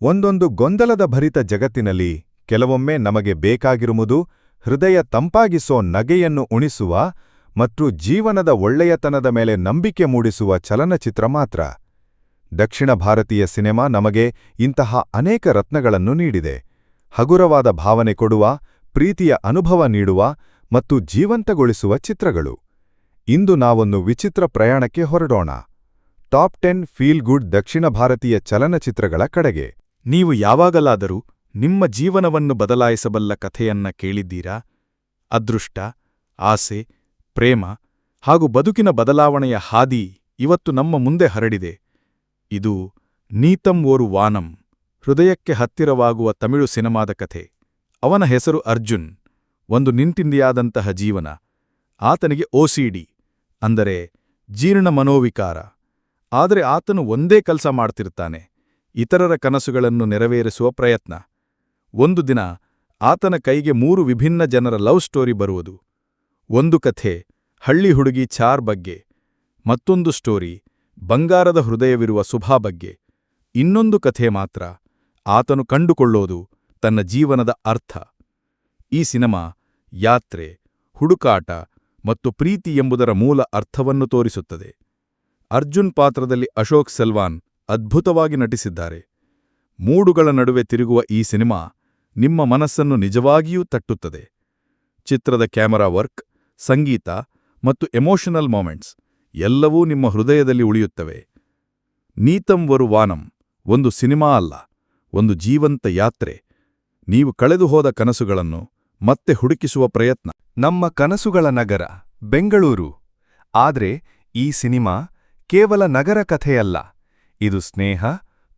ಒಂದೊಂದು ಗೊಂದಲದ ಭರಿತ ಜಗತ್ತಿನಲ್ಲಿ ಕೆಲವೊಮ್ಮೆ ನಮಗೆ ಬೇಕಾಗಿರುವುದು ಹೃದಯ ತಂಪಾಗಿಸೋ ನಗೆಯನ್ನು ಉಣಿಸುವ ಮತ್ತು ಜೀವನದ ಒಳ್ಳೆಯತನದ ಮೇಲೆ ನಂಬಿಕೆ ಮೂಡಿಸುವ ಚಲನಚಿತ್ರ ಮಾತ್ರ. ದಕ್ಷಿಣ ಭಾರತೀಯ ಸಿನೆಮಾ ನಮಗೆ ಇಂತಹ ಅನೇಕ ರತ್ನಗಳನ್ನು ನೀಡಿದೆ. ಹಗುರವಾದ ಭಾವನೆ ಕೊಡುವ, ಪ್ರೀತಿಯ ಅನುಭವ ನೀಡುವ ಮತ್ತು ಜೀವಂತಗೊಳಿಸುವ ಚಿತ್ರಗಳು. ಇಂದು ನಾವೊಂದು ವಿಚಿತ್ರ ಪ್ರಯಾಣಕ್ಕೆ ಹೊರಡೋಣ. ಟಾಪ್ 10 ಫೀಲ್ ಗುಡ್ ದಕ್ಷಿಣ ಭಾರತೀಯ ಚಲನಚಿತ್ರಗಳ ಕಡೆಗೆ. ನೀವು ಯಾವಾಗಲಾದರೂ ನಿಮ್ಮ ಜೀವನವನ್ನು ಬದಲಾಯಿಸಬಲ್ಲ ಕಥೆಯನ್ನ ಕೇಳಿದ್ದೀರಾ? ಅದೃಷ್ಟ, ಆಸೆ, ಪ್ರೇಮ ಹಾಗೂ ಬದುಕಿನ ಬದಲಾವಣೆಯ ಹಾದಿ ಇವತ್ತು ನಮ್ಮ ಮುಂದೆ ಹರಡಿದೆ. ಇದು ನೀತಂ ಓರು ವಾನಂ, ಹೃದಯಕ್ಕೆ ಹತ್ತಿರವಾಗುವ ತಮಿಳು ಸಿನಿಮಾದ ಕಥೆ. ಅವನ ಹೆಸರು ಅರ್ಜುನ್. ಒಂದು ನಿಂಟಿಂದಿಯಾದಂತಹ ಜೀವನ. ಆತನಿಗೆ OCD ಅಂದರೆ ಜೀರ್ಣ ಮನೋವಿಕಾರ. ಆದರೆ ಆತನು ಒಂದೇ ಕೆಲಸ ಮಾಡ್ತಿರ್ತಾನೆ, ಇತರರ ಕನಸುಗಳನ್ನು ನೆರವೇರಿಸುವ ಪ್ರಯತ್ನ. ಒಂದು ದಿನ ಆತನ ಕೈಗೆ 3 ವಿಭಿನ್ನ ಜನರ ಲವ್ ಸ್ಟೋರಿ ಬರುವುದು. ಒಂದು ಕಥೆ ಹಳ್ಳಿ ಹುಡುಗಿ ಚಾರ್ ಬಗ್ಗೆ, ಮತ್ತೊಂದು ಸ್ಟೋರಿ ಬಂಗಾರದ ಹೃದಯವಿರುವ ಸುಭಾ ಬಗ್ಗೆ, ಇನ್ನೊಂದು ಕಥೆ ಮಾತ್ರ ಆತನು ಕಂಡುಕೊಳ್ಳೋದು ತನ್ನ ಜೀವನದ ಅರ್ಥ. ಈ ಸಿನಿಮಾ ಯಾತ್ರೆ, ಹುಡುಕಾಟ ಮತ್ತು ಪ್ರೀತಿ ಎಂಬುದರ ಮೂಲ ಅರ್ಥವನ್ನು ತೋರಿಸುತ್ತದೆ. ಅರ್ಜುನ್ ಪಾತ್ರದಲ್ಲಿ ಅಶೋಕ್ ಸೆಲ್ವಾನ್ ಅದ್ಭುತವಾಗಿ ನಟಿಸಿದ್ದಾರೆ. ಮೂಡುಗಳ ನಡುವೆ ತಿರುಗುವ ಈ ಸಿನಿಮಾ ನಿಮ್ಮ ಮನಸ್ಸನ್ನು ನಿಜವಾಗಿಯೂ ತಟ್ಟುತ್ತದೆ. ಚಿತ್ರದ ಕ್ಯಾಮರಾ ವರ್ಕ್, ಸಂಗೀತ ಮತ್ತು ಎಮೋಷನಲ್ ಮೊಮೆಂಟ್ಸ್ ಎಲ್ಲವೂ ನಿಮ್ಮ ಹೃದಯದಲ್ಲಿ ಉಳಿಯುತ್ತವೆ. ನೀತಂ ಓರು ವಾನಂ ಒಂದು ಸಿನಿಮಾ ಅಲ್ಲ, ಒಂದು ಜೀವಂತ ಯಾತ್ರೆ. ನೀವು ಕಳೆದು ಹೋದ ಕನಸುಗಳನ್ನು ಮತ್ತೆ ಹುಡುಕಿಸುವ ಪ್ರಯತ್ನ. ನಮ್ಮ ಕನಸುಗಳ ನಗರ ಬೆಂಗಳೂರು. ಆದ್ರೆ ಈ ಸಿನಿಮಾ ಕೇವಲ ನಗರ ಕಥೆಯಲ್ಲ, ಇದು ಸ್ನೇಹ,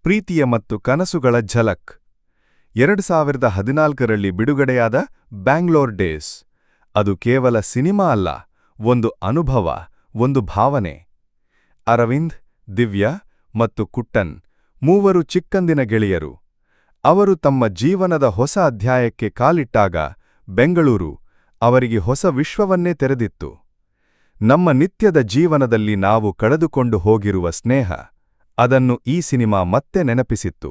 ಪ್ರೀತಿಯ ಮತ್ತು ಕನಸುಗಳ ಝಲಕ್. 2014ರಲ್ಲಿ ಬಿಡುಗಡೆಯಾದ ಬ್ಯಾಂಗ್ಳೂರ್ ಡೇಸ್ ಅದು ಕೇವಲ ಸಿನಿಮಾ ಅಲ್ಲ, ಒಂದು ಅನುಭವ, ಒಂದು ಭಾವನೆ. ಅರವಿಂದ್, ದಿವ್ಯಾ ಮತ್ತು ಕುಟ್ಟನ್ ಮೂವರು ಚಿಕ್ಕಂದಿನ ಗೆಳೆಯರು. ಅವರು ತಮ್ಮ ಜೀವನದ ಹೊಸ ಅಧ್ಯಾಯಕ್ಕೆ ಕಾಲಿಟ್ಟಾಗ ಬೆಂಗಳೂರು ಅವರಿಗೆ ಹೊಸ ವಿಶ್ವವನ್ನೇ ತೆರೆದಿತ್ತು. ನಮ್ಮ ನಿತ್ಯದ ಜೀವನದಲ್ಲಿ ನಾವು ಕಳೆದುಕೊಂಡು ಹೋಗಿರುವ ಸ್ನೇಹ, ಅದನ್ನು ಈ ಸಿನಿಮಾ ಮತ್ತೆ ನೆನಪಿಸಿತ್ತು.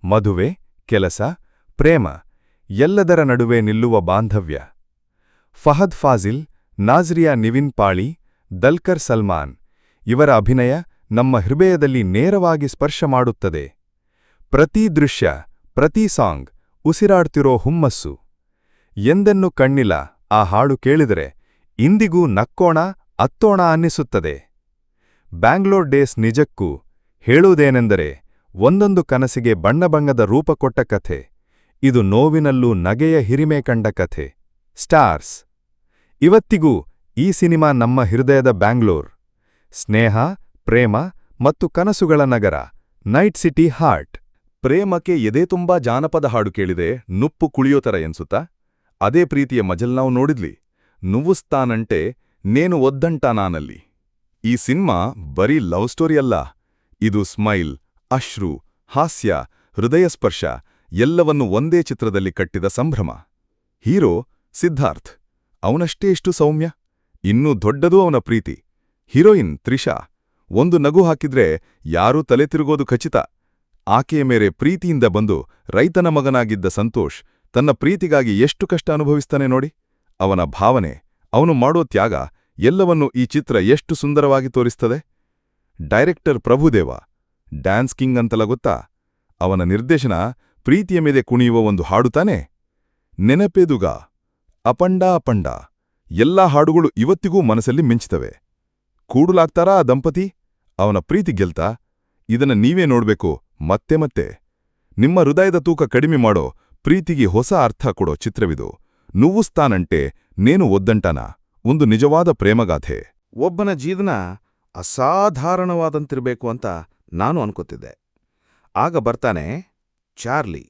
ಮದುವೆ, ಕೆಲಸ, ಪ್ರೇಮ ಎಲ್ಲದರ ನಡುವೆ ನಿಲ್ಲುವ ಬಾಂಧವ್ಯ. ಫಹದ್ ಫಾಜಿಲ್, ನಾಜ್ರಿಯಾ ನಿವಿನ್ ಪಾಳಿ, ದಲ್ಕರ್ ಸಲ್ಮಾನ್ ಇವರ ಅಭಿನಯ ನಮ್ಮ ಹೃದಯದಲ್ಲಿ ನೇರವಾಗಿ ಸ್ಪರ್ಶ ಮಾಡುತ್ತದೆ. ಪ್ರತಿ ದೃಶ್ಯ, ಪ್ರತಿ ಸಾಂಗ್ ಉಸಿರಾಡ್ತಿರೋ ಹುಮ್ಮಸ್ಸು. ಎಂದೆನ್ನೂ ಕಣ್ಣಿಲ್ಲ ಆ ಹಾಡು ಕೇಳಿದರೆ ಇಂದಿಗೂ ನಕ್ಕೋಣ, ಅತ್ತೋಣ ಅನ್ನಿಸುತ್ತದೆ. ಬ್ಯಾಂಗ್ಳೂರ್ ಡೇಸ್ ನಿಜಕ್ಕೂ ಹೇಳುವುದೇನೆಂದರೆ ಒಂದೊಂದು ಕನಸಿಗೆ ಬಣ್ಣಬಣ್ಣದ ರೂಪ ಕೊಟ್ಟ ಕಥೆ. ಇದು ನೋವಿನಲ್ಲೂ ನಗೆಯ ಹಿರಿಮೆ ಕಂಡ ಕಥೆ. ಸ್ಟಾರ್ಸ್. ಇವತ್ತಿಗೂ ಈ ಸಿನಿಮಾ ನಮ್ಮ ಹೃದಯದ ಬ್ಯಾಂಗ್ಳೂರ್. ಸ್ನೇಹ, ಪ್ರೇಮ ಮತ್ತು ಕನಸುಗಳ ನಗರ, ನೈಟ್ ಸಿಟಿ ಹಾರ್ಟ್. ಪ್ರೇಮಕ್ಕೆ ಎದೆ ತುಂಬಾ ಜಾನಪದ ಹಾಡು ಕೇಳಿದೆ ನುಪ್ಪು ಕುಳಿಯೋತರ ಎನ್ಸುತ್ತಾ? ಅದೇ ಪ್ರೀತಿಯ ಮಜಲ್ ನಾವು ನೋಡಿದ್ಲಿ. ನುವ್ವುಸ್ತಾನಂಟೆ ನೇನು ಒದ್ದಂಟ ನಾನಲ್ಲಿ. ಈ ಸಿನ್ಮಾ ಬರೀ ಲವ್ ಸ್ಟೋರಿ ಅಲ್ಲ, ಇದು ಸ್ಮೈಲ್, ಅಶ್ರು, ಹಾಸ್ಯ, ಹೃದಯಸ್ಪರ್ಶ ಎಲ್ಲವನ್ನು ಒಂದೇ ಚಿತ್ರದಲ್ಲಿ ಕಟ್ಟಿದ ಸಂಭ್ರಮ. ಹೀರೋ ಸಿದ್ಧಾರ್ಥ್, ಅವನಷ್ಟೇ ಎಷ್ಟು ಸೌಮ್ಯ, ಇನ್ನೂ ದೊಡ್ಡದು ಅವನ ಪ್ರೀತಿ. ಹೀರೋಯಿನ್ ತ್ರಿಷಾ, ಒಂದು ನಗು ಹಾಕಿದ್ರೆ ಯಾರೂ ತಲೆ ತಿರುಗೋದು ಖಚಿತ. ಆಕೆಯ ಮೇರೆ ಪ್ರೀತಿಯಿಂದ ಬಂದು ರೈತನ ಮಗನಾಗಿದ್ದ ಸಂತೋಷ್ ತನ್ನ ಪ್ರೀತಿಗಾಗಿ ಎಷ್ಟು ಕಷ್ಟ ಅನುಭವಿಸ್ತಾನೆ ನೋಡಿ. ಅವನ ಭಾವನೆ, ಅವನು ಮಾಡೋ ತ್ಯಾಗ ಎಲ್ಲವನ್ನೂ ಈ ಚಿತ್ರ ಎಷ್ಟು ಸುಂದರವಾಗಿ ತೋರಿಸ್ತದೆ. ಡೈರೆಕ್ಟರ್ ಪ್ರಭುದೇವ, ಡ್ಯಾನ್ಸ್ ಕಿಂಗ್ ಅಂತಲ ಗೊತ್ತಾ? ಅವನ ನಿರ್ದೇಶನ ಪ್ರೀತಿಯ ಮೇಲೆ ಕುಣಿಯುವ ಒಂದು ಹಾಡು ತಾನೆ. ನೆನಪೇದುಗ, ಅಪಂಡ ಅಪಂಡ ಎಲ್ಲಾ ಹಾಡುಗಳು ಇವತ್ತಿಗೂ ಮನಸ್ಸಲ್ಲಿ ಮಿಂಚುತ್ತವೆ. ಕೂಡುಲಾಗ್ತಾರಾ ಆ ದಂಪತಿ? ಅವನ ಪ್ರೀತಿ ಗೆಲ್ತಾ? ಇದನ್ನ ನೀವೇ ನೋಡ್ಬೇಕು ಮತ್ತೆ ಮತ್ತೆ. ನಿಮ್ಮ ಹೃದಯದ ತೂಕ ಕಡಿಮೆ ಮಾಡೋ, ಪ್ರೀತಿಗೆ ಹೊಸ ಅರ್ಥ ಕೊಡೋ ಚಿತ್ರವಿದು. ನುವ್ವುಸ್ತಾನಂಟೆ ನೇನು ಒದ್ದಂಟನ, ಒಂದು ನಿಜವಾದ ಪ್ರೇಮಗಾಥೆ. ಒಬ್ಬನ ಜೀವನ ಅಸಾಧಾರಣವಾದಂತಿರಬೇಕು ಅಂತ ನಾನು ಅನ್ಕೋತಿದ್ದೆ. ಆಗ ಬರ್ತಾನೆ ಚಾರ್ಲಿ.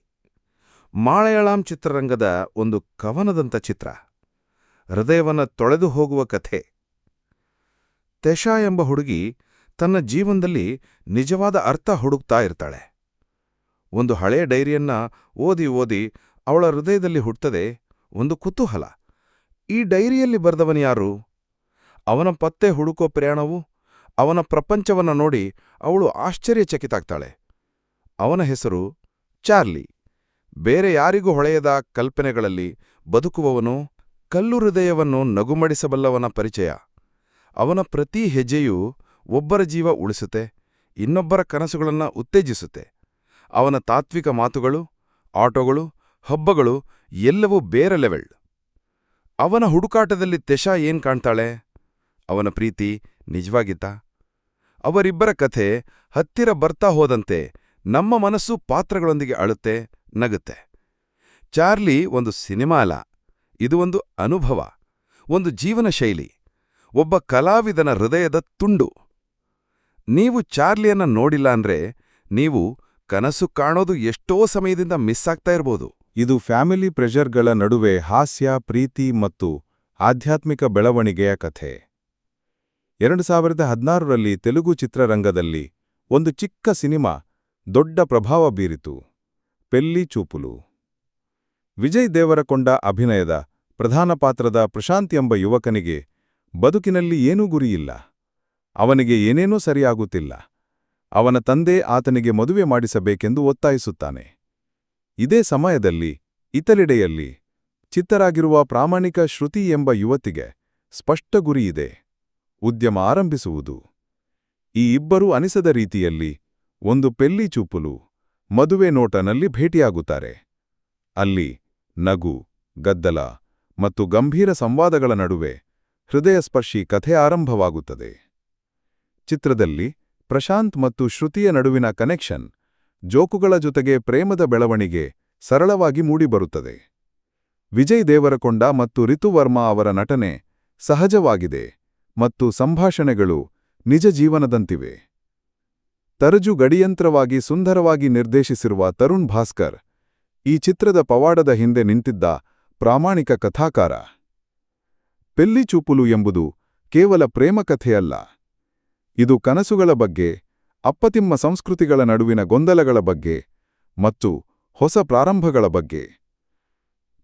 ಮಲಯಾಳಂ ಚಿತ್ರರಂಗದ ಒಂದು ಕವನದಂಥ ಚಿತ್ರ, ಹೃದಯವನ್ನು ತೊಳೆದು ಹೋಗುವ ಕಥೆ. ತೆಶಾ ಎಂಬ ಹುಡುಗಿ ತನ್ನ ಜೀವನದಲ್ಲಿ ನಿಜವಾದ ಅರ್ಥ ಹುಡುಕ್ತಾ ಇರ್ತಾಳೆ. ಒಂದು ಹಳೆಯ ಡೈರಿಯನ್ನ ಓದಿ ಓದಿ ಅವಳ ಹೃದಯದಲ್ಲಿ ಹುಟ್ಟುತ್ತದೆ ಒಂದು ಕುತೂಹಲ. ಈ ಡೈರಿಯಲ್ಲಿ ಬರೆದವನ್ಯಾರು? ಅವನ ಪತ್ತೆ ಹುಡುಕೋ ಪ್ರಯಾಣವು, ಅವನ ಪ್ರಪಂಚವನ್ನ ನೋಡಿ ಅವಳು ಆಶ್ಚರ್ಯಚಕಿತಾಗ್ತಾಳೆ. ಅವನ ಹೆಸರು ಚಾರ್ಲಿ ಬೇರೆ ಯಾರಿಗೂ ಹೊಳೆಯದ ಕಲ್ಪನೆಗಳಲ್ಲಿ ಬದುಕುವವನು, ಕಲ್ಲು ಹೃದಯವನ್ನು ನಗುಮಡಿಸಬಲ್ಲವನ ಪರಿಚಯ. ಅವನ ಪ್ರತಿ ಹೆಜ್ಜೆಯೂ ಒಬ್ಬರ ಜೀವ ಉಳಿಸುತ್ತೆ, ಇನ್ನೊಬ್ಬರ ಕನಸುಗಳನ್ನು ಉತ್ತೇಜಿಸುತ್ತೆ. ಅವನ ತಾತ್ವಿಕ ಮಾತುಗಳು, ಆಟೋಗಳು, ಹಬ್ಬಗಳು ಎಲ್ಲವೂ ಬೇರೆ ಲೆವೆಲ್. ಅವನ ಹುಡುಕಾಟದಲ್ಲಿ ತೆಶಾ ಏನ್ ಕಾಣ್ತಾಳೆ? ಅವನ ಪ್ರೀತಿ ನಿಜವಾಗಿತ್ತಾ? ಅವರಿಬ್ಬರ ಕಥೆ ಹತ್ತಿರ ಬರ್ತಾ ಹೋದಂತೆ ನಮ್ಮ ಮನಸ್ಸು ಪಾತ್ರಗಳೊಂದಿಗೆ ಅಳುತ್ತೆ, ನಗುತ್ತೆ. ಚಾರ್ಲಿ ಒಂದು ಸಿನಿಮಾ ಅಲ್ಲ, ಇದು ಒಂದು ಅನುಭವ, ಒಂದು ಜೀವನ ಶೈಲಿ, ಒಬ್ಬ ಕಲಾವಿದನ ಹೃದಯದ ತುಂಡು. ನೀವು ಚಾರ್ಲಿಯನ್ನ ನೋಡಿಲ್ಲ ಅಂದ್ರೆ ನೀವು ಕನಸು ಕಾಣೋದು ಎಷ್ಟೋ ಸಮಯದಿಂದ ಮಿಸ್ ಆಗ್ತಾ ಇರ್ಬೋದು. ಇದು ಫ್ಯಾಮಿಲಿ ಪ್ರೆಷರ್ಗಳ ನಡುವೆ ಹಾಸ್ಯ, ಪ್ರೀತಿ ಮತ್ತು ಆಧ್ಯಾತ್ಮಿಕ ಬೆಳವಣಿಗೆಯ ಕಥೆ. 2016ರಲ್ಲಿ ತೆಲುಗು ಚಿತ್ರರಂಗದಲ್ಲಿ ಒಂದು ಚಿಕ್ಕ ಸಿನಿಮಾ ದೊಡ್ಡ ಪ್ರಭಾವ ಬೀರಿತು, ಪೆಲ್ಲಿ ಚೂಪುಲು. ವಿಜಯ್ ದೇವರಕೊಂಡ ಅಭಿನಯದ ಪ್ರಧಾನ ಪಾತ್ರದ ಪ್ರಶಾಂತ್ ಎಂಬ ಯುವಕನಿಗೆ ಬದುಕಿನಲ್ಲಿ ಏನೂ ಗುರಿಯಿಲ್ಲ. ಅವನಿಗೆ ಏನೇನೂ ಸರಿಯಾಗುತ್ತಿಲ್ಲ. ಅವನ ತಂದೆ ಆತನಿಗೆ ಮದುವೆ ಮಾಡಿಸಬೇಕೆಂದು ಒತ್ತಾಯಿಸುತ್ತಾನೆ. ಇದೇ ಸಮಯದಲ್ಲಿ ಇತರೆಡೆಯಲ್ಲಿ ಚಿತ್ತರಾಗಿರುವ ಪ್ರಾಮಾಣಿಕ ಶ್ರುತಿ ಎಂಬ ಯುವತಿಗೆ ಸ್ಪಷ್ಟ ಗುರಿಯಿದೆ, ಉದ್ಯಮ ಆರಂಭಿಸುವುದು. ಈ ಇಬ್ಬರೂ ಅನಿಸದ ರೀತಿಯಲ್ಲಿ ಒಂದು ಪೆಲ್ಲಿ ಚೂಪುಲು ಮದುವೆ ನೋಟನಲ್ಲಿ ಭೇಟಿಯಾಗುತ್ತಾರೆ. ಅಲ್ಲಿ ನಗು, ಗದ್ದಲ ಮತ್ತು ಗಂಭೀರ ಸಂವಾದಗಳ ನಡುವೆ ಹೃದಯಸ್ಪರ್ಶಿ ಕಥೆ ಆರಂಭವಾಗುತ್ತದೆ. ಚಿತ್ರದಲ್ಲಿ ಪ್ರಶಾಂತ್ ಮತ್ತು ಶ್ರುತಿಯ ನಡುವಿನ ಕನೆಕ್ಷನ್, ಜೋಕುಗಳ ಜೊತೆಗೆ ಪ್ರೇಮದ ಬೆಳವಣಿಗೆ ಸರಳವಾಗಿ ಮೂಡಿಬರುತ್ತದೆ. ವಿಜಯ್ ದೇವರಕೊಂಡ ಮತ್ತು ರಿತು ವರ್ಮಾ ಅವರ ನಟನೆ ಸಹಜವಾಗಿದೆ ಮತ್ತು ಸಂಭಾಷಣೆಗಳು ನಿಜ ಜೀವನದಂತಿವೆ. ತರಜು ಗಡಿಯಂತ್ರವಾಗಿ ಸುಂದರವಾಗಿ ನಿರ್ದೇಶಿಸಿರುವ ತರುಣ್ ಭಾಸ್ಕರ್ ಈ ಚಿತ್ರದ ಪವಾಡದ ಹಿಂದೆ ನಿಂತಿದ್ದ ಪ್ರಾಮಾಣಿಕ ಕಥಾಕಾರ. ಪೆಲ್ಲಿ ಚೂಪುಲು ಎಂಬುದು ಕೇವಲ ಪ್ರೇಮಕಥೆಯಲ್ಲ, ಇದು ಕನಸುಗಳ ಬಗ್ಗೆ, ಅಪ್ಪತಿಮ್ಮ ಸಂಸ್ಕೃತಿಗಳ ನಡುವಿನ ಗೊಂದಲಗಳ ಬಗ್ಗೆ ಮತ್ತು ಹೊಸ ಪ್ರಾರಂಭಗಳ ಬಗ್ಗೆ.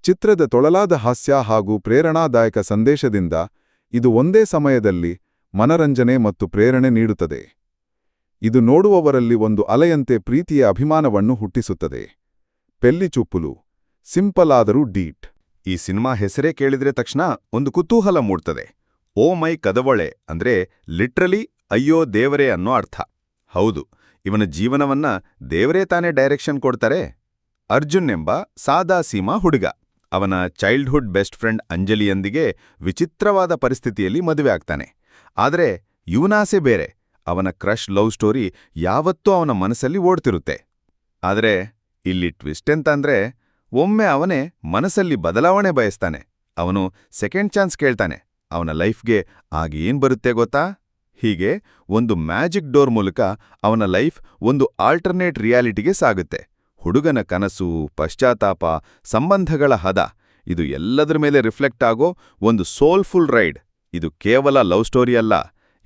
ಚಿತ್ರದ ತೊಳಲಾದ ಹಾಸ್ಯ ಹಾಗೂ ಪ್ರೇರಣಾದಾಯಕ ಸಂದೇಶದಿಂದ ಇದು ಒಂದೇ ಸಮಯದಲ್ಲಿ ಮನರಂಜನೆ ಮತ್ತು ಪ್ರೇರಣೆ ನೀಡುತ್ತದೆ. ಇದು ನೋಡುವವರಲ್ಲಿ ಒಂದು ಅಲೆಯಂತೆ ಪ್ರೀತಿಯ ಅಭಿಮಾನವನ್ನು ಹುಟ್ಟಿಸುತ್ತದೆ. ಪೆಲ್ಲಿ ಚೂಪುಲು ಸಿಂಪಲ್ ಆದರೂ ಡೀಟ್. ಈ ಸಿನಿಮಾ ಹೆಸರೇ ಕೇಳಿದ್ರೆ ತಕ್ಷಣ ಒಂದು ಕುತೂಹಲ ಮೂಡ್ತದೆ. ಓ ಮೈ ಕದವಳೆ ಅಂದ್ರೆ ಲಿಟ್ರಲಿ ಅಯ್ಯೋ ದೇವರೇ ಅನ್ನೋ ಅರ್ಥ. ಹೌದು, ಇವನ ಜೀವನವನ್ನ ದೇವರೇ ತಾನೇ ಡೈರೆಕ್ಷನ್ ಕೊಡ್ತಾರೆ. ಅರ್ಜುನ್ ಎಂಬ ಸಾದಾ ಸೀಮಾ ಹುಡುಗ ಅವನ ಚೈಲ್ಡ್ಹುಡ್ ಬೆಸ್ಟ್ ಫ್ರೆಂಡ್ ಅಂಜಲಿಯೊಂದಿಗೆ ವಿಚಿತ್ರವಾದ ಪರಿಸ್ಥಿತಿಯಲ್ಲಿ ಮದುವೆ ಆಗ್ತಾನೆ. ಆದರೆ ಇವನಾಸೆ ಬೇರೆ. ಅವನ ಕ್ರಶ್ ಲವ್ ಸ್ಟೋರಿ ಯಾವತ್ತೂ ಅವನ ಮನಸ್ಸಲ್ಲಿ ಓಡ್ತಿರುತ್ತೆ. ಆದರೆ ಇಲ್ಲಿ ಟ್ವಿಸ್ಟ್ ಎಂತಂದ್ರೆ, ಒಮ್ಮೆ ಅವನೇ ಮನಸ್ಸಲ್ಲಿ ಬದಲಾವಣೆ ಬಯಸ್ತಾನೆ. ಅವನು ಸೆಕೆಂಡ್ ಚಾನ್ಸ್ ಕೇಳ್ತಾನೆ. ಅವನ ಲೈಫ್ಗೆ ಆಗೇನ್ ಬರುತ್ತೆ ಗೊತ್ತಾ? ಹೀಗೆ ಒಂದು ಮ್ಯಾಜಿಕ್ ಡೋರ್ ಮೂಲಕ ಅವನ ಲೈಫ್ ಒಂದು ಆಲ್ಟರ್ನೇಟ್ ರಿಯಾಲಿಟಿಗೆ ಸಾಗುತ್ತೆ. ಹುಡುಗನ ಕನಸು, ಪಶ್ಚಾತ್ತಾಪ, ಸಂಬಂಧಗಳ ಹದ, ಇದು ಎಲ್ಲದರ ಮೇಲೆ ರಿಫ್ಲೆಕ್ಟ್ ಆಗೋ ಒಂದು ಸೋಲ್ಫುಲ್ ರೈಡ್. ಇದು ಕೇವಲ ಲವ್ ಸ್ಟೋರಿ ಅಲ್ಲ,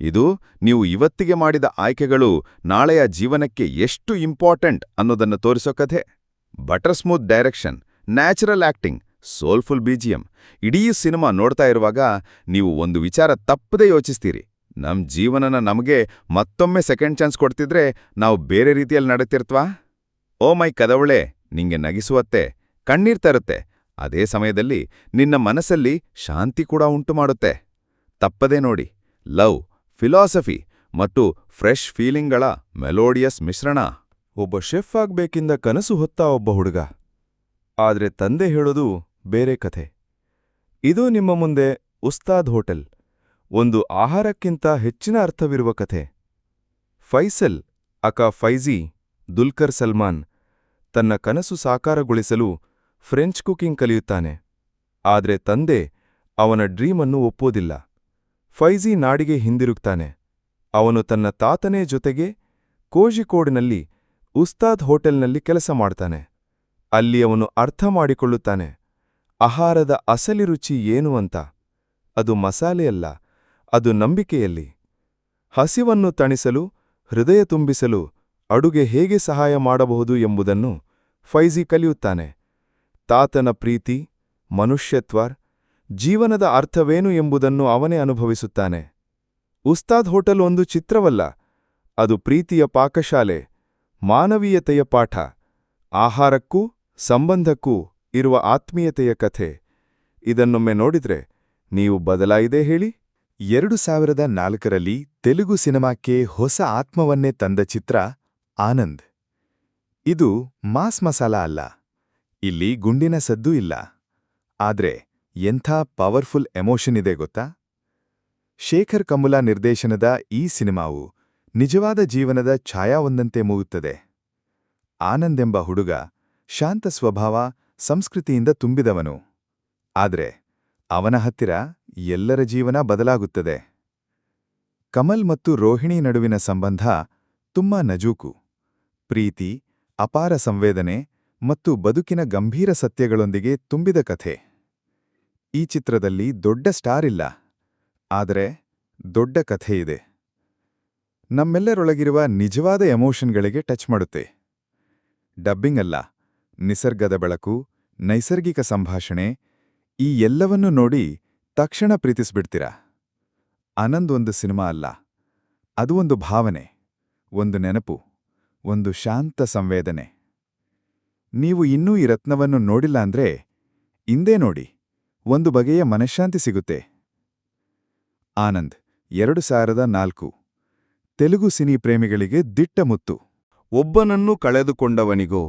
ಇದು ನೀವು ಇವತ್ತಿಗೆ ಮಾಡಿದ ಆಯ್ಕೆಗಳು ನಾಳೆಯ ಜೀವನಕ್ಕೆ ಎಷ್ಟು ಇಂಪಾರ್ಟೆಂಟ್ ಅನ್ನೋದನ್ನು ತೋರಿಸೋ ಕಥೆ. Butter smooth direction, natural acting, soulful BGM. ಇಡೀ ಸಿನಿಮಾ ನೋಡ್ತಾ ಇರುವಾಗ ನೀವು ಒಂದು ವಿಚಾರ ತಪ್ಪದೇ ಯೋಚಿಸ್ತೀರಿ. ನಮ್ ಜೀವನನ ನಮಗೆ ಮತ್ತೊಮ್ಮೆ ಸೆಕೆಂಡ್ ಚಾನ್ಸ್ ಕೊಡ್ತಿದ್ರೆ ನಾವು ಬೇರೆ ರೀತಿಯಲ್ಲಿ ನಡೀತಿರ್ತ್ವಾ? ಓ ಮೈ ಕದವಳೆ ನಿಂಗೆ ನಗಿಸುವತ್ತೆ, ಕಣ್ಣೀರ್ ತರುತ್ತೆ, ಅದೇ ಸಮಯದಲ್ಲಿ ನಿನ್ನ ಮನಸ್ಸಲ್ಲಿ ಶಾಂತಿ ಕೂಡ ಉಂಟು ಮಾಡುತ್ತೆ. ತಪ್ಪದೇ ನೋಡಿ. ಲವ್, ಫಿಲಾಸಫಿ ಮತ್ತು ಫ್ರೆಶ್ ಫೀಲಿಂಗ್ಗಳ ಮೆಲೋಡಿಯಸ್ ಮಿಶ್ರಣ. ಒಬ್ಬ ಶೆಫ್ ಆಗ್ಬೇಕಿಂದ ಕನಸು ಹೊತ್ತ ಒಬ್ಬ ಹುಡುಗ, ಆದ್ರೆ ತಂದೆ ಹೇಳೋದು ಬೇರೆ ಕಥೆ. ಇದು ನಿಮ್ಮ ಮುಂದೆ ಉಸ್ತಾದ್ ಹೋಟೆಲ್, ಒಂದು ಆಹಾರಕ್ಕಿಂತ ಹೆಚ್ಚಿನ ಅರ್ಥವಿರುವ ಕಥೆ. ಫೈಸಲ್ ಅಕ ಫೈಜಿ ದುಲ್ಕರ್ ಸಲ್ಮಾನ್ ತನ್ನ ಕನಸು ಸಾಕಾರಗೊಳಿಸಲು ಫ್ರೆಂಚ್ ಕುಕಿಂಗ್ ಕಲಿಯುತ್ತಾನೆ. ಆದ್ರೆ ತಂದೆ ಅವನ ಡ್ರೀಮನ್ನು ಒಪ್ಪೋದಿಲ್ಲ. ಫೈಜಿ ನಾಡಿಗೆ ಹಿಂದಿರುಗ್ತಾನೆ. ಅವನು ತನ್ನ ತಾತನೇ ಜೊತೆಗೆ ಕೋಜಿಕೋಡ್ನಲ್ಲಿ ಉಸ್ತಾದ್ ಹೋಟೆಲ್ನಲ್ಲಿ ಕೆಲಸ ಮಾಡ್ತಾನೆ. ಅಲ್ಲಿ ಅವನು ಅರ್ಥ ಮಾಡಿಕೊಳ್ಳುತ್ತಾನೆ ಆಹಾರದ ಅಸಲಿ ರುಚಿ ಏನು ಅಂತ. ಅದು ಮಸಾಲೆಯಲ್ಲ, ಅದು ನಂಬಿಕೆಯಲ್ಲಿ. ಹಸಿವನ್ನು ತಣಿಸಲು, ಹೃದಯ ತುಂಬಿಸಲು ಅಡುಗೆ ಹೇಗೆ ಸಹಾಯ ಮಾಡಬಹುದು ಎಂಬುದನ್ನು ಫೈಜಿ ಕಲಿಯುತ್ತಾನೆ. ತಾತನ ಪ್ರೀತಿ, ಮನುಷ್ಯತ್ವ, ಜೀವನದ ಅರ್ಥವೇನು ಎಂಬುದನ್ನು ಅವನೇ ಅನುಭವಿಸುತ್ತಾನೆ. ಉಸ್ತಾದ್ ಹೋಟೆಲ್ ಒಂದು ಚಿತ್ರವಲ್ಲ, ಅದು ಪ್ರೀತಿಯ ಪಾಕಶಾಲೆ, ಮಾನವೀಯತೆಯ ಪಾಠ, ಆಹಾರಕ್ಕೂ ಸಂಬಂಧಕ್ಕೂ ಇರುವ ಆತ್ಮೀಯತೆಯ ಕಥೆ. ಇದನ್ನೊಮ್ಮೆ ನೋಡಿದ್ರೆ ನೀವು ಬದಲಾಯಿದೆ ಹೇಳಿ. 2004ರಲ್ಲಿ ತೆಲುಗು ಸಿನಿಮಾಕ್ಕೆ ಹೊಸ ಆತ್ಮವನ್ನೇ ತಂದ ಚಿತ್ರ ಆನಂದ್. ಇದು ಮಾಸ್ ಮಸಾಲ ಅಲ್ಲ, ಇಲ್ಲಿ ಗುಂಡಿನ ಸದ್ದು ಇಲ್ಲ, ಆದ್ರೆ ಎಂಥ ಪವರ್ಫುಲ್ ಎಮೋಷನ್ ಇದೆ ಗೊತ್ತಾ? ಶೇಖರ್ ಕಮುಲಾ ನಿರ್ದೇಶನದ ಈ ಸಿನಿಮಾವು ನಿಜವಾದ ಜೀವನದ ಛಾಯಾವೊಂದಂತೆ ಮೂಗುತ್ತದೆ. ಆನಂದ್ ಎಂಬ ಹುಡುಗ ಶಾಂತ ಸ್ವಭಾವ, ಸಂಸ್ಕೃತಿಯಿಂದ ತುಂಬಿದವನು. ಆದ್ರೆ ಅವನ ಹತ್ತಿರ ಎಲ್ಲರ ಜೀವನ ಬದಲಾಗುತ್ತದೆ. ಕಮಲ್ ಮತ್ತು ರೋಹಿಣಿ ನಡುವಿನ ಸಂಬಂಧ ತುಂಬಾ ನಜೂಕು. ಪ್ರೀತಿ, ಅಪಾರ ಸಂವೇದನೆ ಮತ್ತು ಬದುಕಿನ ಗಂಭೀರ ಸತ್ಯಗಳೊಂದಿಗೆ ತುಂಬಿದ ಕಥೆ. ಈ ಚಿತ್ರದಲ್ಲಿ ದೊಡ್ಡ ಸ್ಟಾರ್ ಇಲ್ಲ, ಆದರೆ ದೊಡ್ಡ ಕಥೆ ಇದೆ. ನಮ್ಮೆಲ್ಲರೊಳಗಿರುವ ನಿಜವಾದ ಎಮೋಷನ್ಗಳಿಗೆ ಟಚ್ ಮಾಡುತ್ತೆ. ಡಬ್ಬಿಂಗ್ ಅಲ್ಲ, ನಿಸರ್ಗದ ಬೆಳಕು, ನೈಸರ್ಗಿಕ ಸಂಭಾಷಣೆ, ಈ ಎಲ್ಲವನ್ನೂ ನೋಡಿ ತಕ್ಷಣ ಪ್ರೀತಿಸ್ಬಿಡ್ತೀರಾ. ಆನಂದ್ ಒಂದು ಸಿನಿಮಾ ಅಲ್ಲ, ಅದು ಒಂದು ಭಾವನೆ, ಒಂದು ನೆನಪು, ಒಂದು ಶಾಂತ ಸಂವೇದನೆ. ನೀವು ಇನ್ನೂ ಈ ರತ್ನವನ್ನು ನೋಡಿಲ್ಲ ಅಂದ್ರೆ ಇಂದೇ ನೋಡಿ, ಒಂದು ಬಗೆಯ ಮನಃಶಾಂತಿ ಸಿಗುತ್ತೆ. ಆನಂದ್ 2004. ತೆಲುಗು ಸಿನಿ ಪ್ರೇಮಿಗಳಿಗೆ ದಿಟ್ಟ ಮುತ್ತು. ಒಬ್ಬನನ್ನು ಕಳೆದುಕೊಂಡವನಿಗೋ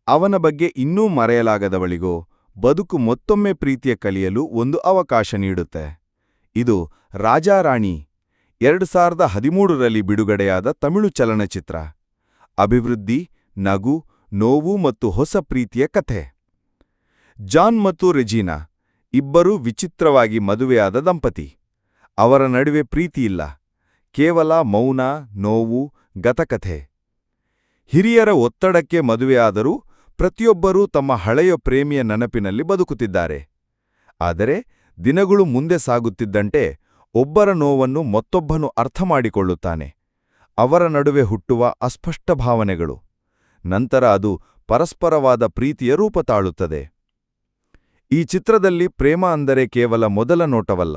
ಅವನ ಬಗ್ಗೆ ಇನ್ನೂ ಮರೆಯಲಾಗದವಳಿಗೋ ಬದುಕು ಮತ್ತೊಮ್ಮೆ ಪ್ರೀತಿಯ ಕಲಿಯಲು ಒಂದು ಅವಕಾಶ ನೀಡುತ್ತೆ. ಇದು ರಾಜಾರಾಣಿ 2013ರಲ್ಲಿ ಬಿಡುಗಡೆಯಾದ ತಮಿಳು ಚಲನಚಿತ್ರ. ಅಭಿವೃದ್ಧಿ, ನಗು, ನೋವು ಮತ್ತು ಹೊಸ ಪ್ರೀತಿಯ ಕಥೆ. ಜಾನ್ ಮತ್ತು ರೆಜೀನಾ ಇಬ್ಬರೂ ವಿಚಿತ್ರವಾಗಿ ಮದುವೆಯಾದ ದಂಪತಿ. ಅವರ ನಡುವೆ ಪ್ರೀತಿಯಿಲ್ಲ, ಕೇವಲ ಮೌನ, ನೋವು, ಗತಕಥೆ. ಹಿರಿಯರ ಒತ್ತಡಕ್ಕೆ ಮದುವೆಯಾದರೂ ಪ್ರತಿಯೊಬ್ಬರೂ ತಮ್ಮ ಹಳೆಯ ಪ್ರೇಮಿಯ ನೆನಪಿನಲ್ಲಿ ಬದುಕುತ್ತಿದ್ದಾರೆ. ಆದರೆ ದಿನಗಳು ಮುಂದೆ ಸಾಗುತ್ತಿದ್ದಂತೆ ಒಬ್ಬರ ನೋವನ್ನು ಮತ್ತೊಬ್ಬನು ಅರ್ಥಮಾಡಿಕೊಳ್ಳುತ್ತಾನೆ. ಅವರ ನಡುವೆ ಹುಟ್ಟುವ ಅಸ್ಪಷ್ಟ ಭಾವನೆಗಳು. ನಂತರ ಅದು ಪರಸ್ಪರವಾದ ಪ್ರೀತಿಯ ರೂಪ ತಾಳುತ್ತದೆ. ಈ ಚಿತ್ರದಲ್ಲಿ ಪ್ರೇಮ ಅಂದರೆ ಕೇವಲ ಮೊದಲ ನೋಟವಲ್ಲ,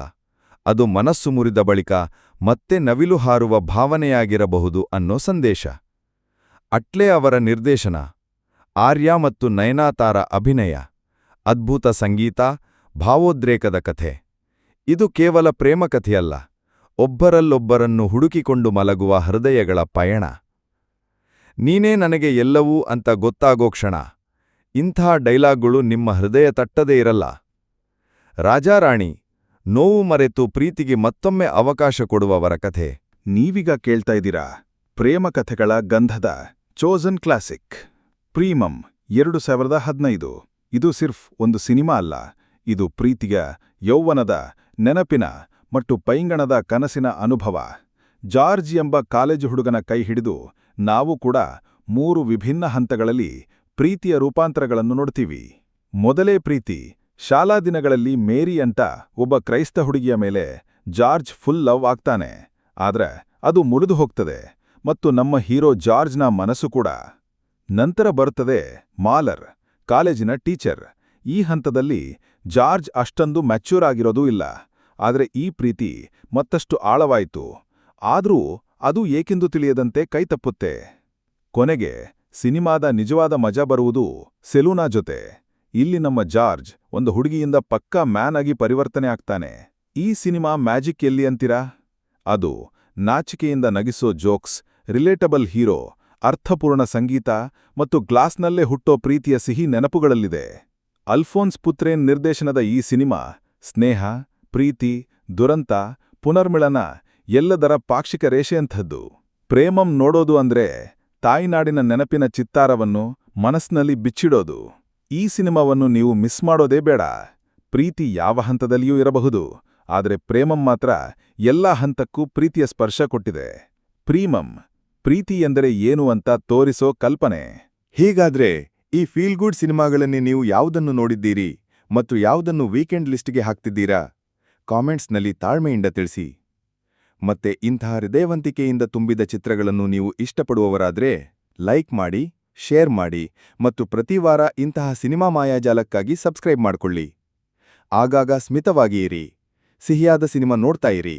ಅದು ಮನಸ್ಸು ಮುರಿದ ಬಳಿಕ ಮತ್ತೆ ನವಿಲು ಹಾರುವ ಭಾವನೆಯಾಗಿರಬಹುದು ಅನ್ನೋ ಸಂದೇಶ. ಅಟ್ಲೆ ಅವರ ನಿರ್ದೇಶನ, ಆರ್ಯ ಮತ್ತು ನಯನಾತಾರ ಅಭಿನಯ, ಅದ್ಭುತ ಸಂಗೀತ, ಭಾವೋದ್ರೇಕದ ಕಥೆ. ಇದು ಕೇವಲ ಪ್ರೇಮಕಥೆಯಲ್ಲ, ಒಬ್ಬರಲ್ಲೊಬ್ಬರನ್ನು ಹುಡುಕಿಕೊಂಡು ಮಲಗುವ ಹೃದಯಗಳ ಪಯಣ. ನೀನೇ ನನಗೆ ಎಲ್ಲವೂ ಅಂತ ಗೊತ್ತಾಗೋ ಕ್ಷಣ. ಇಂಥ ಡೈಲಾಗ್ಗಳು ನಿಮ್ಮ ಹೃದಯ ತಟ್ಟದೇ ಇರಲ್ಲ. ರಾಜಾರಾಣಿ ನೋವು ಮರೆತು ಪ್ರೀತಿಗೆ ಮತ್ತೊಮ್ಮೆ ಅವಕಾಶ ಕೊಡುವವರ ಕಥೆ. ನೀವೀಗ ಕೇಳ್ತಾ ಇದ್ದೀರಾ ಪ್ರೇಮ ಕಥೆಗಳ ಗಂಧದ ಚೋಸನ್ ಕ್ಲಾಸಿಕ್ ಪ್ರೀಮಮ್ 2015. ಇದು ಸಿರ್ಫ್ ಒಂದು ಸಿನಿಮಾ ಅಲ್ಲ, ಇದು ಪ್ರೀತಿಯ, ಯೌವನದ, ನೆನಪಿನ ಮತ್ತು ಪೈಂಗಣದ ಕನಸಿನ ಅನುಭವ. ಜಾರ್ಜ್ ಎಂಬ ಕಾಲೇಜು ಹುಡುಗನ ಕೈ ಹಿಡಿದು ನಾವು ಕೂಡ 3 ವಿಭಿನ್ನ ಹಂತಗಳಲ್ಲಿ ಪ್ರೀತಿಯ ರೂಪಾಂತರಗಳನ್ನು ನೋಡ್ತೀವಿ. ಮೊದಲೇ ಪ್ರೀತಿ. ಶಾಲಾ ದಿನಗಳಲ್ಲಿ ಮೇರಿ ಅಂತ ಒಬ್ಬ ಕ್ರೈಸ್ತ ಹುಡುಗಿಯ ಮೇಲೆ ಜಾರ್ಜ್ ಫುಲ್ ಲವ್ ಆಗ್ತಾನೆ. ಆದ್ರೆ ಅದು ಮುರಿದು ಹೋಗ್ತದೆ, ಮತ್ತು ನಮ್ಮ ಹೀರೋ ಜಾರ್ಜ್ನ ಮನಸ್ಸು ಕೂಡ. ನಂತರ ಬರುತ್ತದೆ ಮಾಲರ್, ಕಾಲೇಜಿನ ಟೀಚರ್. ಈ ಹಂತದಲ್ಲಿ ಜಾರ್ಜ್ ಅಷ್ಟೊಂದು ಮ್ಯಾಚ್ಯೂರ್ ಆಗಿರೋದೂ ಇಲ್ಲ, ಆದರೆ ಈ ಪ್ರೀತಿ ಮತ್ತಷ್ಟು ಆಳವಾಯಿತು. ಆದ್ರೂ ಅದು ಏಕೆಂದು ತಿಳಿಯದಂತೆ ಕೈತಪ್ಪುತ್ತೆ. ಕೊನೆಗೆ ಸಿನಿಮಾದ ನಿಜವಾದ ಮಜಾ ಬರುವುದು ಸೆಲೂನಾ ಜೊತೆ. ಇಲ್ಲಿ ನಮ್ಮ ಜಾರ್ಜ್ ಒಂದು ಹುಡುಗಿಯಿಂದ ಪಕ್ಕಾ ಮ್ಯಾನ್ ಆಗಿ ಪರಿವರ್ತನೆ ಆಗ್ತಾನೆ. ಈ ಸಿನಿಮಾ ಮ್ಯಾಜಿಕ್ ಎಲ್ಲಿ ಅಂತೀರಾ? ಅದು ನಾಚಿಕೆಯಿಂದ ನಗಿಸೋ ಜೋಕ್ಸ್, ರಿಲೇಟಬಲ್ ಹೀರೋ, ಅರ್ಥಪೂರ್ಣ ಸಂಗೀತ ಮತ್ತು ಗ್ಲಾಸ್ನಲ್ಲೇ ಹುಟ್ಟೋ ಪ್ರೀತಿಯ ಸಿಹಿ ನೆನಪುಗಳಲ್ಲಿದೆ. ಅಲ್ಫೋನ್ಸ್ ಪುತ್ರೇನ್ ನಿರ್ದೇಶನದ ಈ ಸಿನಿಮಾ ಸ್ನೇಹ, ಪ್ರೀತಿ, ದುರಂತ, ಪುನರ್ಮಿಳನ ಎಲ್ಲದರ ಪಾಕ್ಷಿಕ ರೇಷೆಯಂಥದ್ದು. ಪ್ರೇಮಂ ನೋಡೋದು ಅಂದ್ರೆ ತಾಯ್ನಾಡಿನ ನೆನಪಿನ ಚಿತ್ತಾರವನ್ನು ಮನಸ್ಸಿನಲ್ಲಿ ಬಿಚ್ಚಿಡೋದು. ಈ ಸಿನಿಮಾವನ್ನು ನೀವು ಮಿಸ್ ಮಾಡೋದೇ ಬೇಡ. ಪ್ರೀತಿ ಯಾವ ಹಂತದಲ್ಲಿಯೂ ಇರಬಹುದು, ಆದರೆ ಪ್ರೇಮಂ ಮಾತ್ರ ಎಲ್ಲಾ ಹಂತಕ್ಕೂ ಪ್ರೀತಿಯ ಸ್ಪರ್ಶ ಕೊಟ್ಟಿದೆ. ಪ್ರೀಮಂ, ಪ್ರೀತಿ ಎಂದರೆ ಏನು ಅಂತ ತೋರಿಸೋ ಕಲ್ಪನೆ. ಹೀಗಾದ್ರೆ ಈ ಫೀಲ್ ಗುಡ್ ಸಿನಿಮಾಗಳನ್ನೇ ನೀವು ಯಾವುದನ್ನು ನೋಡಿದ್ದೀರಿ ಮತ್ತು ಯಾವುದನ್ನು ವೀಕೆಂಡ್ ಲಿಸ್ಟ್ಗೆ ಹಾಕ್ತಿದ್ದೀರಾ? ಕಾಮೆಂಟ್ಸ್ನಲ್ಲಿ ತಾಳ್ಮೆಯಿಂದ ತಿಳಿಸಿ. ಮತ್ತೆ ಇಂತಹ ಹೃದಯವಂತಿಕೆಯಿಂದ ತುಂಬಿದ ಚಿತ್ರಗಳನ್ನು ನೀವು ಇಷ್ಟಪಡುವವರಾದ್ರೆ ಲೈಕ್ ಮಾಡಿ, ಶೇರ್ ಮಾಡಿ ಮತ್ತು ಪ್ರತಿ ವಾರ ಇಂತಹ ಸಿನಿಮಾ ಮಾಯಾಜಾಲಕ್ಕಾಗಿ ಸಬ್ಸ್ಕ್ರೈಬ್ ಮಾಡ್ಕೊಳ್ಳಿ. ಆಗಾಗ ಸ್ಮಿತವಾಗಿ ಇರಿ, ಸಿಹಿಯಾದ ಸಿನಿಮಾ ನೋಡ್ತಾ ಇರಿ.